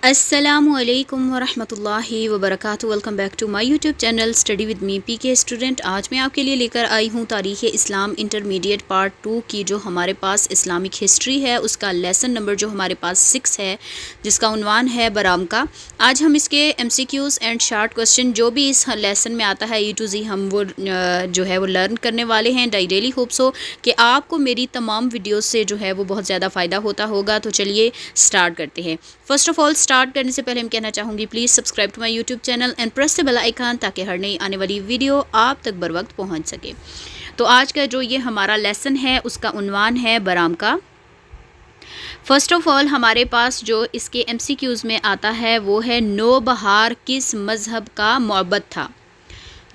السلام علیکم ورحمۃ اللہ وبرکاتہ۔ Welcome back to my YouTube channel study with me P K student. آج میں آپ کے لیے لے کر آئی ہوں تاریخ اسلام انٹرمیڈیٹ پارٹ 2 کی جو ہمارے پاس اسلامک ہسٹری ہے، اس کا لیسن نمبر جو ہمارے پاس 6 ہے، جس کا عنوان ہے برام کا۔ آج ہم اس کے M C Qs and short question جو بھی اس لیسن میں آتا ہے A to Z ہم وہ جو ہے وہ لرن کرنے والے ہیں۔ آئی ریئلی ہوپ سو کہ آپ کو میری تمام ویڈیوز سے جو ہے وہ بہت زیادہ فائدہ ہوتا ہوگا۔ تو چلیے اسٹارٹ کرتے ہیں۔ فرسٹ آف آل اسٹارٹ کرنے سے پہلے ہم کہنا چاہوں گی please subscribe to my YouTube channel and press the bell icon تاکہ ہر نئی آنے والی ویڈیو آپ تک بر وقت پہنچ سکے۔ تو آج کا جو یہ ہمارا لیسن ہے اس کا عنوان ہے برام کا۔ فرسٹ آف آل ہمارے پاس جو اس کے ایم سی کیوز میں آتا ہے وہ ہے نوبہار کس مذہب کا معبد تھا؟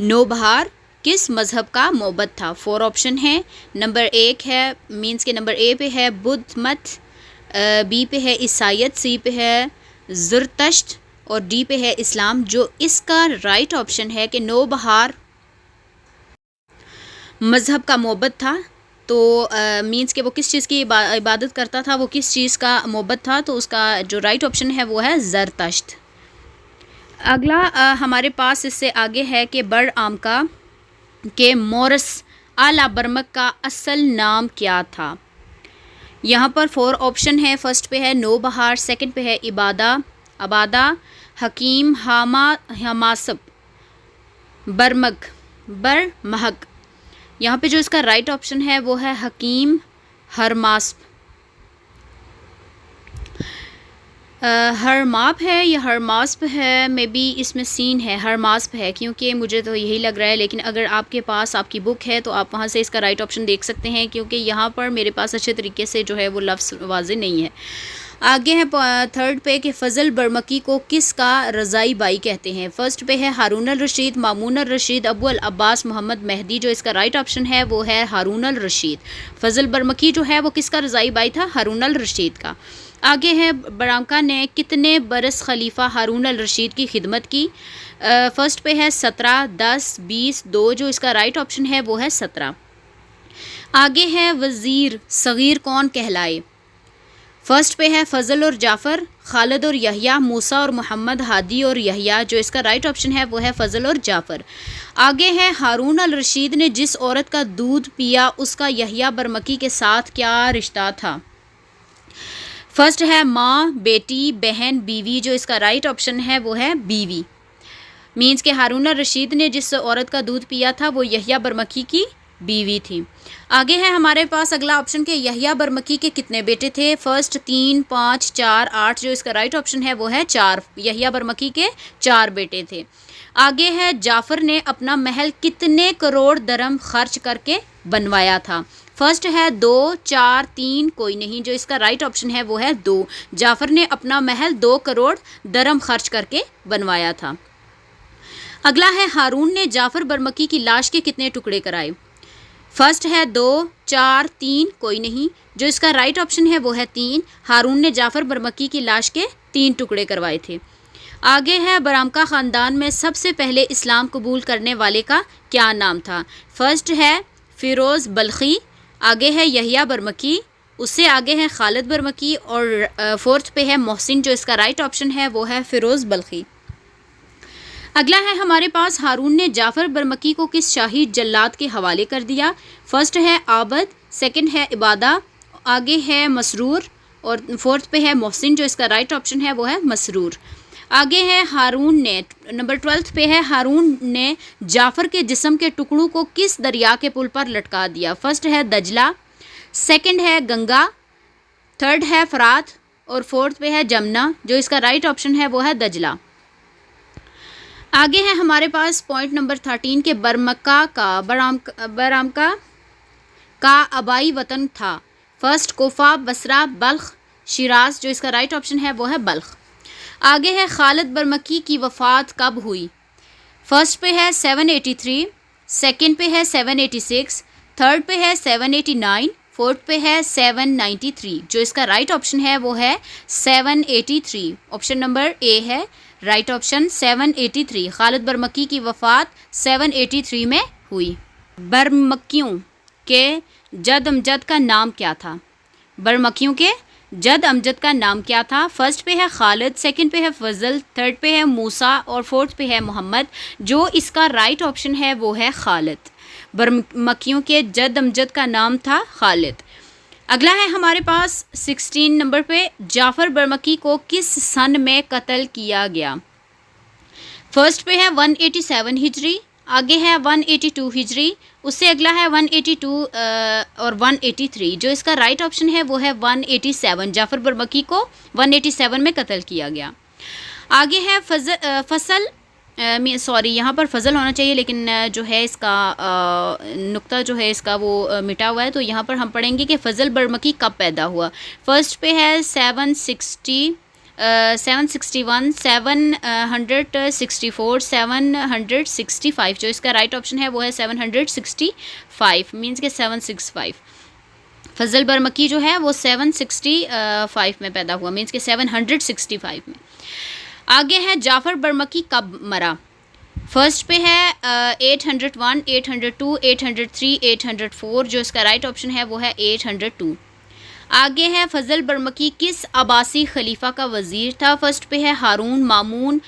نوبہار کس مذہب کا معبد تھا؟ 4 آپشن ہیں۔ نمبر 1 ہے مینس کے نمبر A پہ ہے بدھ مت، B پہ ہے عیسائیت، C پہ ہے زرتشت اور D پہ ہے اسلام۔ جو اس کا رائٹ آپشن ہے کہ نوبہار مذہب کا معبد تھا، تو مینس کہ وہ کس چیز کی عبادت کرتا تھا، وہ کس چیز کا معبد تھا، تو اس کا جو رائٹ آپشن ہے وہ ہے زرتشت۔ اگلا ہمارے پاس اس سے آگے ہے کہ بر آمکا کے مورث اعلیٰ برمک کا اصل نام کیا تھا؟ یہاں پر 4 آپشن ہے۔ فرسٹ پہ ہے نوبہار، سیکنڈ پہ ہے عبادہ، حکیم ہماسب، برمہک۔ یہاں پہ جو اس کا رائٹ آپشن ہے وہ ہے حکیم ہرماسب۔ ہرماپ ہے یا ہرماسب ہے، مے بی اس میں سین ہے، ہرماسب ہے کیونکہ مجھے تو یہی لگ رہا ہے، لیکن اگر آپ کے پاس آپ کی بک ہے تو آپ وہاں سے اس کا رائٹ آپشن دیکھ سکتے ہیں، کیونکہ یہاں پر میرے پاس اچھے طریقے سے جو ہے وہ لفظ واضح نہیں ہے۔ آگے ہے 3rd پہ کہ فضل برمکی کو کس کا رضائی بائی کہتے ہیں؟ فرسٹ پہ ہے ہارون الرشید، مامون الرشید، ابو العباس، محمد مہدی۔ جو اس کا رائٹ آپشن ہے وہ ہے ہارون الرشید۔ فضل برمکی جو ہے وہ کس کا رضائی بائی تھا؟ ہارون الرشید کا۔ آگے ہے برامکا نے کتنے برس خلیفہ ہارون الرشید کی خدمت کی؟ فرسٹ پہ ہے 17، 10، 20، 2۔ جو اس کا رائٹ آپشن ہے وہ ہے 17۔ آگے ہے وزیر صغیر کون کہلائے؟ فرسٹ پہ ہے فضل اور جعفر، خالد اور یحییٰ، موسیٰ اور محمد، ہادی اور یحییٰ۔ جو اس کا رائٹ آپشن ہے وہ ہے فضل اور جعفر۔ آگے ہے ہارون الرشید نے جس عورت کا دودھ پیا اس کا یحییٰ برمکی کے ساتھ کیا رشتہ تھا؟ فرسٹ ہے ماں، بیٹی، بہن، بیوی۔ جو اس کا رائٹ آپشن ہے وہ ہے بیوی، مینس کہ ہارون الرشید نے جس عورت کا دودھ پیا تھا وہ یحییٰ برمکی کی بیوی تھی۔ آگے ہے ہمارے پاس اگلا آپشن کہ یحییٰ برمکی کے کتنے بیٹے تھے؟ فرسٹ 3، 5، 4، 8۔ جو اس کا رائٹ آپشن ہے وہ ہے 4۔ یحییٰ برمکی کے 4 بیٹے تھے۔ آگے ہے جعفر نے اپنا محل کتنے کروڑ درہم خرچ کر کے بنوایا تھا؟ فرسٹ ہے 2، 4، 3، کوئی نہیں۔ جو اس کا رائٹ آپشن ہے وہ ہے 2۔ جعفر نے اپنا محل 2 کروڑ درہم خرچ کر کے بنوایا تھا۔ اگلا ہے ہارون نے جعفر برمکی کی لاش کے کتنے ٹکڑے کرائے؟ فرسٹ ہے 2، 4، 3، کوئی نہیں۔ جو اس کا رائٹ آپشن ہے وہ ہے 3۔ ہارون نے جعفر برمکی کی لاش کے 3 ٹکڑے کروائے تھے۔ آگے ہے برامکا خاندان میں سب سے پہلے اسلام قبول کرنے والے کا کیا نام تھا؟ فرسٹ ہے فیروز بلخی، آگے ہے یحییٰ برمکی، اس سے آگے ہے خالد برمکی، اور 4تھ پہ ہے محسن۔ جو اس کا رائٹ آپشن ہے وہ ہے فیروز بلخی۔ اگلا ہے ہمارے پاس ہارون نے جعفر برمکی کو کس شاہی جلاد کے حوالے کر دیا؟ فرسٹ ہے عابد، سیکنڈ ہے عبادہ، آگے ہے مسرور، اور 4تھ پہ ہے محسن۔ جو اس کا رائٹ آپشن ہے وہ ہے مسرور۔ آگے ہے ہارون نے نمبر 12 پہ ہے ہارون نے جعفر کے جسم کے ٹکڑوں کو کس دریا کے پل پر لٹکا دیا؟ فرسٹ ہے دجلہ، سیکنڈ ہے گنگا، 3rd ہے فرات، اور 4تھ پہ ہے جمنا۔ جو اس کا رائٹ آپشن ہے وہ ہے دجلہ۔ آگے ہے ہمارے پاس پوائنٹ نمبر 13 کہ برامکا کا آبائی وطن تھا۔ فرسٹ کوفہ، بصرہ، بلخ، شیراز۔ جو اس کا رائٹ آپشن ہے وہ ہے بلخ۔ آگے ہے خالد برمکی کی وفات کب ہوئی؟ فرسٹ پہ ہے 783، سیکنڈ پہ ہے 786، 3rd پہ ہے 789، 4تھ پہ ہے 793۔ جو اس کا رائٹ آپشن ہے وہ ہے 783۔ آپشن نمبر A ہے رائٹ آپشن 783۔ خالد برمکی کی وفات 783 میں ہوئی۔ برمکیوں کے جد امجد کا نام کیا تھا؟ برمکیوں کے جد امجد کا نام کیا تھا؟ فرسٹ پہ ہے خالد، سیکنڈ پہ ہے فضل، تھرڈ پہ ہے موسیٰ اور فورتھ پہ ہے محمد. جو اس کا رائٹ آپشن ہے وہ ہے خالد. برمکیوں کے جد امجد کا نام تھا خالد. اگلا ہے ہمارے پاس 16 نمبر پہ، جعفر برمکی کو کس سن میں قتل کیا گیا؟ فرسٹ پہ ہے 187 ہجری، آگے ہے 182 ہجری، اس سے اگلا ہے 182 اور 183. جو اس کا رائٹ آپشن ہے وہ ہے 187. جعفر برمکی کو 187 میں قتل کیا گیا. آگے ہے فصل سوری یہاں پر فضل ہونا چاہیے لیکن جو ہے اس کا نقطہ جو ہے اس کا وہ مٹا ہوا ہے، تو یہاں پر ہم پڑھیں گے کہ فضل برمکی کب پیدا ہوا. فرسٹ پہ ہے 761، 764، 765. جو اس کا رائٹ آپشن ہے وہ ہے 765، مینس کہ 765. فضل برمکی جو ہے وہ 765 میں پیدا ہوا، مینس کہ 765 میں. آگے ہے جعفر برمکی کب مرا؟ فرسٹ پہ ہے 801، 802، 803، 804. جو اس کا رائٹ آپشن ہے وہ ہے 802. آگے ہے فضل برمکی کس عباسی خلیفہ کا وزیر تھا؟ فرسٹ پہ ہے ہارون، مامون،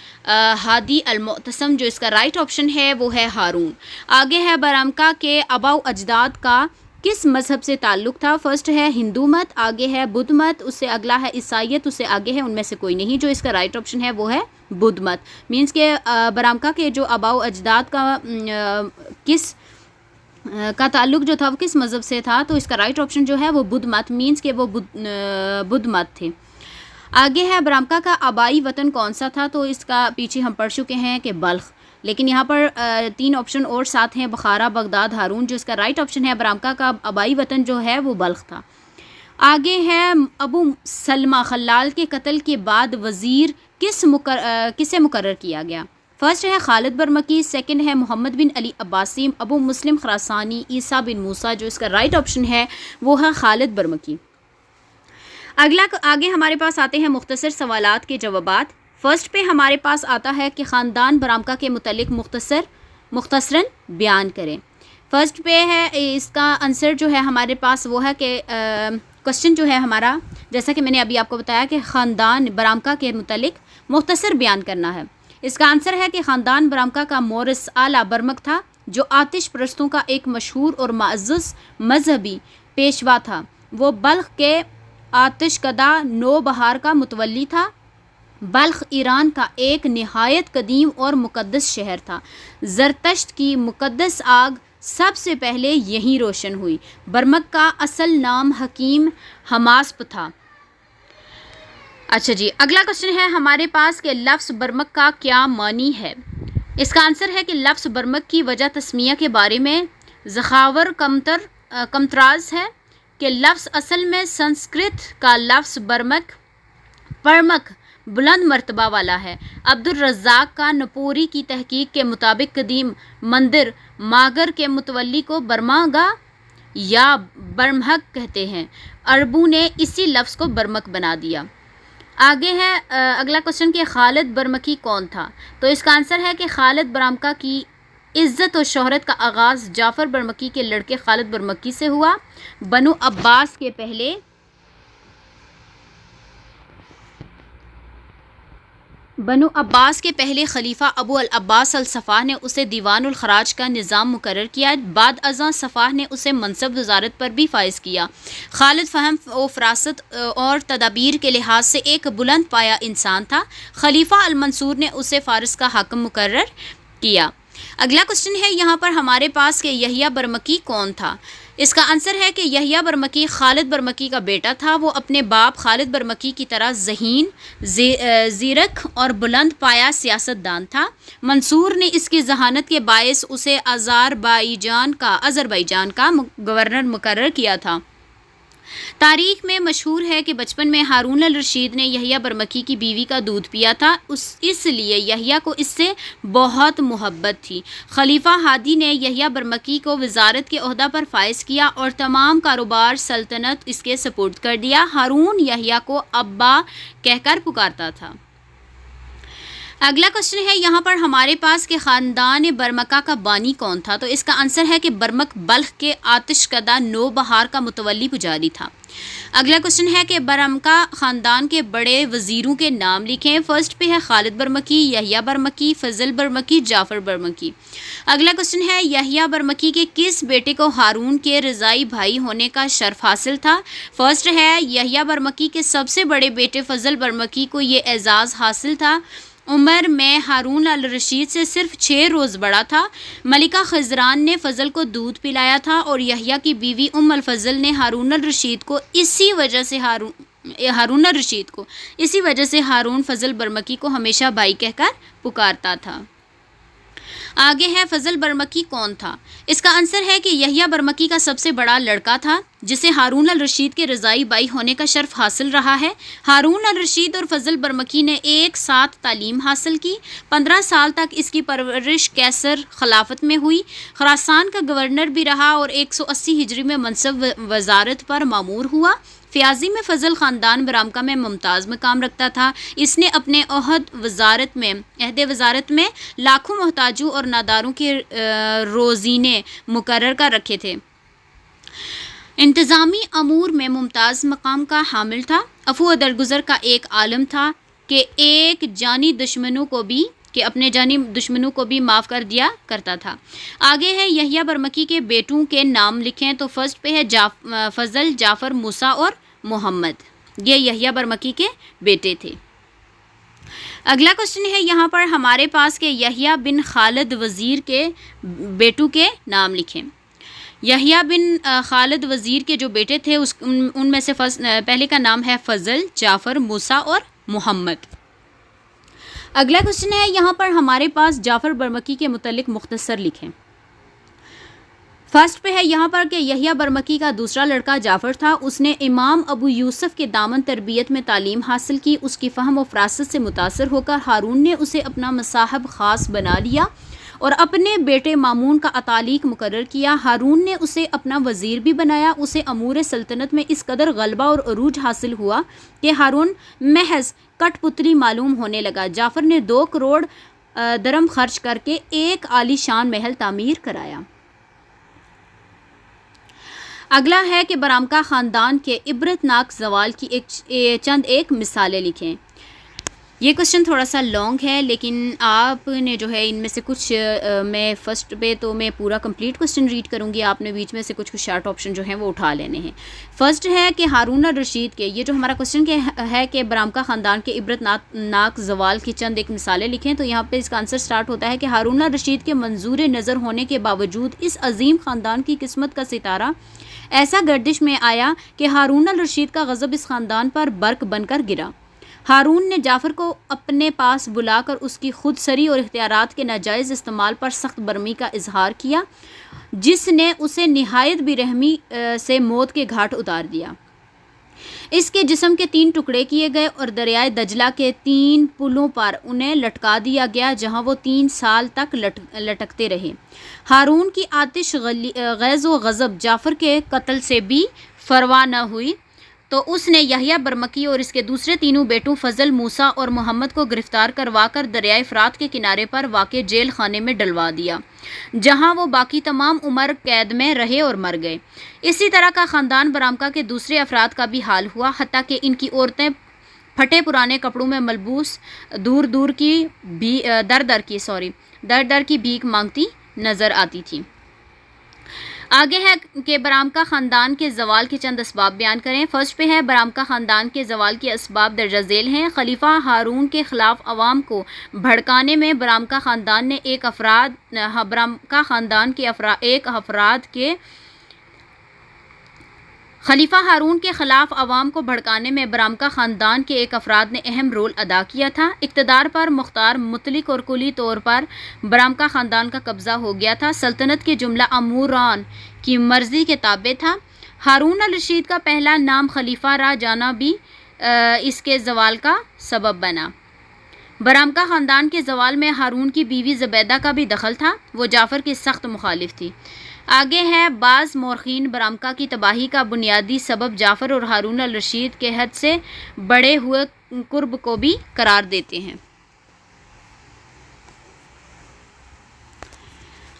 ہادی، المعتصم. جو اس کا رائٹ آپشن ہے وہ ہے ہارون. آگے ہے برمکا کے آباء و اجداد کا کس مذہب سے تعلق تھا؟ فرسٹ ہے ہندو مت، آگے ہے بدھ مت، اس سے اگلا ہے عیسائیت، اس سے آگے ہے ان میں سے کوئی نہیں. جو اس کا رائٹ آپشن ہے وہ ہے بدھ مت. مینس کہ برامکا کے جو آباء و اجداد کا کا تعلق جو تھا وہ کس مذہب سے تھا؟ تو اس کا رائٹ آپشن جو ہے وہ بدھ مت، مینس کہ وہ بدھ مت تھے. آگے ہے برامکا کا آبائی وطن کون سا تھا؟ تو اس کا پیچھے ہم پڑھ چکے ہیں کہ بلخ، لیکن یہاں پر 3 آپشن اور ساتھ ہیں، بخارا، بغداد، ہارون. جو اس کا رائٹ آپشن ہے برامکا کا آبائی وطن جو ہے وہ بلخ تھا. آگے ہے ابو سلمہ خلال کے قتل کے بعد وزیر کسے مقرر کیا گیا؟ فرسٹ ہے خالد برمکی، سیکنڈ ہے محمد بن علی عباسی، ابو مسلم خراسانی، عیسیٰ بن موسیٰ. جو اس کا رائٹ آپشن ہے وہ ہے خالد برمکی. آگے ہمارے پاس آتے ہیں مختصر سوالات کے جوابات. فرسٹ پہ ہمارے پاس آتا ہے کہ خاندان برامکا کے متعلق مختصراً بیان کریں. فرسٹ پہ ہے اس کا آنسر جو ہے ہمارے پاس وہ ہے کہ کوشچن جو ہے ہمارا، جیسا کہ میں نے ابھی آپ کو بتایا کہ خاندان برامکا کے متعلق مختصر بیان کرنا ہے. اس کا آنسر ہے کہ خاندان برامکا کا مورث اعلیٰ برمک تھا جو آتش پرستوں کا ایک مشہور اور معزز مذہبی پیشوا تھا. وہ بلخ کے آتش کدہ نوبہار کا متولی تھا. بلخ ایران کا ایک نہایت قدیم اور مقدس شہر تھا. زرتشت کی مقدس آگ سب سے پہلے یہیں روشن ہوئی. برمک کا اصل نام حکیم حماسپ تھا. اچھا جی، اگلا کوشچن ہے ہمارے پاس کہ لفظ برمک کا کیا معنی ہے؟ اس کا آنسر ہے کہ لفظ برمک کی وجہ تسمیہ کے بارے میں زخاور کمتراز ہے کہ لفظ اصل میں سنسکرت کا لفظ پرمک بلند مرتبہ والا ہے. عبدالرزاق کا نپوری کی تحقیق کے مطابق قدیم مندر ماگر کے متولی کو برماگا یا برمہک کہتے ہیں. عربوں نے اسی لفظ کو برمک بنا دیا. آگے ہے اگلا کوشچن کہ خالد برمکی کون تھا؟ تو اس کا آنسر ہے کہ خالد برامکا کی عزت و شہرت کا آغاز جعفر برمکی کے لڑکے خالد برمکی سے ہوا. بنو عباس کے پہلے خلیفہ ابو العباس الصفاح نے اسے دیوان الخراج کا نظام مقرر کیا. بعد ازاں صفاح نے اسے منصب وزارت پر بھی فائز کیا. خالد فہم و فراست اور تدابیر کے لحاظ سے ایک بلند پایا انسان تھا. خلیفہ المنصور نے اسے فارس کا حاکم مقرر کیا. اگلا کوشچن ہے یہاں پر ہمارے پاس کہ یحییٰ برمکی کون تھا؟ اس کا آنسر ہے کہ یحییٰ برمکی خالد برمکی کا بیٹا تھا. وہ اپنے باپ خالد برمکی کی طرح ذہین، زیرک اور بلند پایا سیاست دان تھا. منصور نے اس کی ذہانت کے باعث اسے آذربائیجان کا گورنر مقرر کیا تھا. تاریخ میں مشہور ہے کہ بچپن میں ہارون الرشید نے یحییٰ برمکی کی بیوی کا دودھ پیا تھا. اس لیے یحییٰ کو اس سے بہت محبت تھی. خلیفہ ہادی نے یحییٰ برمکی کو وزارت کے عہدہ پر فائز کیا اور تمام کاروبار سلطنت اس کے سپرد کر دیا. ہارون یحییٰ کو ابا کہہ کر پکارتا تھا. اگلا کوشچن ہے یہاں پر ہمارے پاس کہ خاندان برمکا کا بانی کون تھا، تو اس کا آنسر ہے کہ برمک بلخ کے آتش کدہ نو بہار کا متولی پجاری تھا۔ اگلا کوشچن ہے کہ برمکا خاندان کے بڑے وزیروں کے نام لکھیں۔ فرسٹ پہ ہے خالد برمکی، یحییٰ برمکی، فضل برمکی، جعفر برمکی۔ اگلا کوشچن ہے یحییٰ برمکی کے کس بیٹے کو ہارون کے رضائی بھائی ہونے کا شرف حاصل تھا؟ فرسٹ ہے یحییٰ برمکی کے سب سے بڑے بیٹے فضل برمکی کو یہ اعزاز حاصل تھا۔ عمر میں ہارون الرشید سے صرف 6 روز بڑا تھا۔ ملکہ خضران نے فضل کو دودھ پلایا تھا اور یحییٰ کی بیوی ام الفضل نے ہارون الرشید کو اسی وجہ سے ہارون فضل برمکی کو ہمیشہ بھائی کہہ کر پکارتا تھا۔ آگے ہے فضل برمکی کون تھا؟ اس کا آنسر ہے کہ یحییٰ برمکی کا سب سے بڑا لڑکا تھا جسے ہارون الرشید کے رضائی بھائی ہونے کا شرف حاصل رہا ہے۔ ہارون الرشید اور فضل برمکی نے ایک ساتھ تعلیم حاصل کی۔ 15 سال تک اس کی پرورش قیصر خلافت میں ہوئی۔ خراسان کا گورنر بھی رہا اور 180 ہجری میں منصب وزارت پر مامور ہوا۔ فیاضی میں فضل خاندان برامکا میں ممتاز مقام رکھتا تھا۔ اس نے اپنے عہد وزارت میں لاکھوں محتاجوں اور ناداروں کے روزینے مقرر کر رکھے تھے۔ انتظامی امور میں ممتاز مقام کا حامل تھا۔ عفو درگزر کا ایک عالم تھا کہ اپنے جانی دشمنوں کو بھی معاف کر دیا کرتا تھا۔ آگے ہے یحییٰ برمکی کے بیٹوں کے نام لکھیں، تو فرسٹ پہ ہے فضل، جعفر، موسیٰ اور محمد۔ یہ یحییٰ برمکی کے بیٹے تھے۔ اگلا کوشچن ہے یہاں پر ہمارے پاس کہ یحییٰ بن خالد وزیر کے بیٹوں کے نام لکھیں۔ یحییٰ بن خالد وزیر کے جو بیٹے تھے ان میں سے پہلے کا نام ہے فضل، جعفر، موسیٰ اور محمد۔ اگلا کوشچن ہے یہاں پر ہمارے پاس جعفر برمکی کے متعلق مختصر لکھیں۔ فرسٹ پہ ہے یہاں پر کہ یحییٰ برمکی کا دوسرا لڑکا جعفر تھا۔ اس نے امام ابو یوسف کے دامن تربیت میں تعلیم حاصل کی۔ اس کی فہم و فراست سے متاثر ہو کر ہارون نے اسے اپنا مصاحب خاص بنا لیا اور اپنے بیٹے مامون کا اتالیق مقرر کیا۔ ہارون نے اسے اپنا وزیر بھی بنایا۔ اسے امور سلطنت میں اس قدر غلبہ اور عروج حاصل ہوا کہ ہارون محض کٹ پتلی معلوم ہونے لگا۔ جعفر نے 2 کروڑ درم خرچ کر کے ایک عالی شان محل تعمیر کرایا۔ اگلا ہے کہ برامکا خاندان کے عبرت ناک زوال کی چند مثالیں لکھیں۔ یہ کوشچن تھوڑا سا لانگ ہے لیکن آپ نے جو ہے ان میں سے کچھ میں فرسٹ پہ تو میں پورا کمپلیٹ کوشچن ریڈ کروں گی، آپ نے بیچ میں سے کچھ شارٹ آپشن جو ہیں وہ اٹھا لینے ہیں۔ فرسٹ ہے کہ ہارون الرشید کے، یہ جو ہمارا کوشچن ہے کہ برامکا خاندان کے عبرت ناک زوال کی چند مثالیں لکھیں، تو یہاں پہ اس کا آنسر سٹارٹ ہوتا ہے کہ ہارون الرشید کے منظور نظر ہونے کے باوجود اس عظیم خاندان کی قسمت کا ستارہ ایسا گردش میں آیا کہ ہارون الرشید کا غضب اس خاندان پر برق بن کر گرا۔ ہارون نے جعفر کو اپنے پاس بلا کر اس کی خود سری اور اختیارات کے ناجائز استعمال پر سخت برہمی کا اظہار کیا، جس نے اسے نہایت بے رحمی سے موت کے گھاٹ اتار دیا۔ اس کے جسم کے 3 ٹکڑے کیے گئے اور دریائے دجلہ کے 3 پلوں پر انہیں لٹکا دیا گیا، جہاں وہ 3 سال تک لٹکتے رہے۔ ہارون کی آتش غیظ و غضب جعفر کے قتل سے بھی فروا نہ ہوئی تو اس نے یحییٰ برمکی اور اس کے دوسرے تینوں بیٹوں فضل، موسیٰ اور محمد کو گرفتار کروا کر دریائے فرات کے کنارے پر واقع جیل خانے میں ڈلوا دیا، جہاں وہ باقی تمام عمر قید میں رہے اور مر گئے۔ اسی طرح کا خاندان برامکا کے دوسرے افراد کا بھی حال ہوا، حتیٰ کہ ان کی عورتیں پھٹے پرانے کپڑوں میں ملبوس در در کی بھیک مانگتی نظر آتی تھیں۔ آگے ہے کہ برامکا خاندان کے زوال کے چند اسباب بیان کریں۔ فرسٹ پہ ہے برامکا خاندان کے زوال کے اسباب درجہ ذیل ہیں۔ خلیفہ ہارون کے خلاف عوام کو بھڑکانے میں برامکا خاندان کے ایک افراد نے اہم رول ادا کیا تھا۔ اقتدار پر مختار مطلق اور کلی طور پر برامکا خاندان کا قبضہ ہو گیا تھا۔ سلطنت کے جملہ اموران کی مرضی کے تابع تھا۔ ہارون الرشید کا پہلا نام خلیفہ رہ جانا بھی اس کے زوال کا سبب بنا۔ برامکا خاندان کے زوال میں ہارون کی بیوی زبیدہ کا بھی دخل تھا، وہ جعفر کی سخت مخالف تھی۔ آگے ہے بعض مورخین برامکا کی تباہی کا بنیادی سبب جعفر اور ہارون الرشید کے حد سے بڑے ہوئے قرب کو بھی قرار دیتے ہیں۔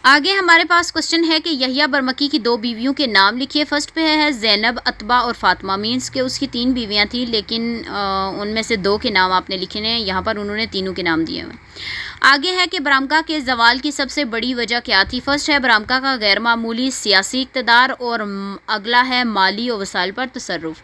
آگے ہمارے پاس کوشچن ہے کہ یحییٰ برمکی کی 2 بیویوں کے نام لکھیے. فرسٹ پہ ہے زینب، عتبہ اور فاطمہ. مینس کہ اس کی 3 بیویاں تھیں لیکن ان میں سے 2 کے نام آپ نے لکھے ہیں. یہاں پر انہوں نے تینوں کے نام دیے ہوئے. آگے ہے کہ برامکا کے زوال کی سب سے بڑی وجہ کیا تھی. فرسٹ ہے برامکا کا غیر معمولی سیاسی اقتدار، اور اگلا ہے مالی و وسائل پر تصرف.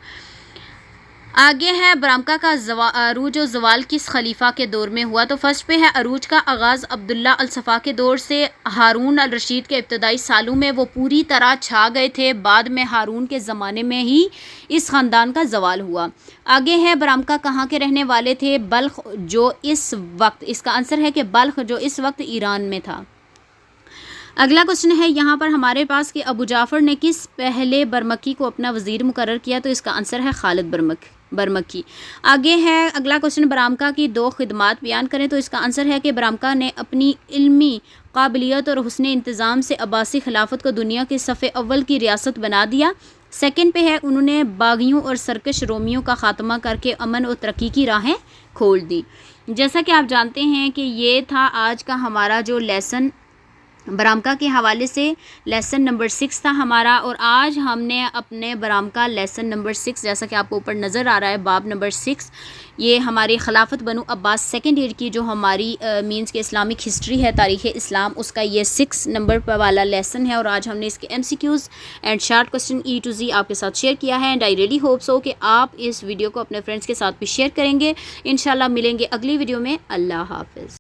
آگے ہے برامکا کا عروج و زوال کس خلیفہ کے دور میں ہوا. تو فرسٹ پہ ہے عروج کا آغاز عبداللہ الصفا کے دور سے. ہارون الرشید کے ابتدائی سالوں میں وہ پوری طرح چھا گئے تھے. بعد میں ہارون کے زمانے میں ہی اس خاندان کا زوال ہوا. آگے ہے برامکا کہاں کے رہنے والے تھے. بلخ، جو اس وقت، اس کا آنسر ہے کہ بلخ جو اس وقت ایران میں تھا. اگلا کوشچن ہے یہاں پر ہمارے پاس کہ ابو جعفر نے کس پہلے برمکی کو اپنا وزیر مقرر کیا. تو اس کا آنسر ہے خالد برمکی. آگے ہے اگلا کوشچن برامکا کی 2 خدمات بیان کریں. تو اس کا آنسر ہے کہ برامکا نے اپنی علمی قابلیت اور حسن انتظام سے عباسی خلافت کو دنیا کے صف اول کی ریاست بنا دیا. سیکنڈ پہ ہے انہوں نے باغیوں اور سرکش رومیوں کا خاتمہ کر کے امن اور ترقی کی راہیں کھول دی. جیسا کہ آپ جانتے ہیں کہ یہ تھا آج کا ہمارا جو لیسن برامکا کے حوالے سے. لیسن نمبر 6 تھا ہمارا، اور آج ہم نے اپنے برامکا لیسن نمبر 6 جیسا کہ آپ کو اوپر نظر آ رہا ہے باب نمبر 6، یہ ہماری خلافت بنو عباس سیکنڈ ایئر کی جو ہماری مینس کے اسلامک ہسٹری ہے، تاریخ اسلام، اس کا یہ 6 نمبر والا لیسن ہے. اور آج ہم نے اس کے MCQs and short question E to Z آپ کے ساتھ شیئر کیا ہے. And I really hope so کہ آپ اس ویڈیو کو اپنے فرینڈس کے ساتھ بھی شیئر کریں گے. انشاءاللہ ملیں گے اگلی ویڈیو میں. اللہ حافظ.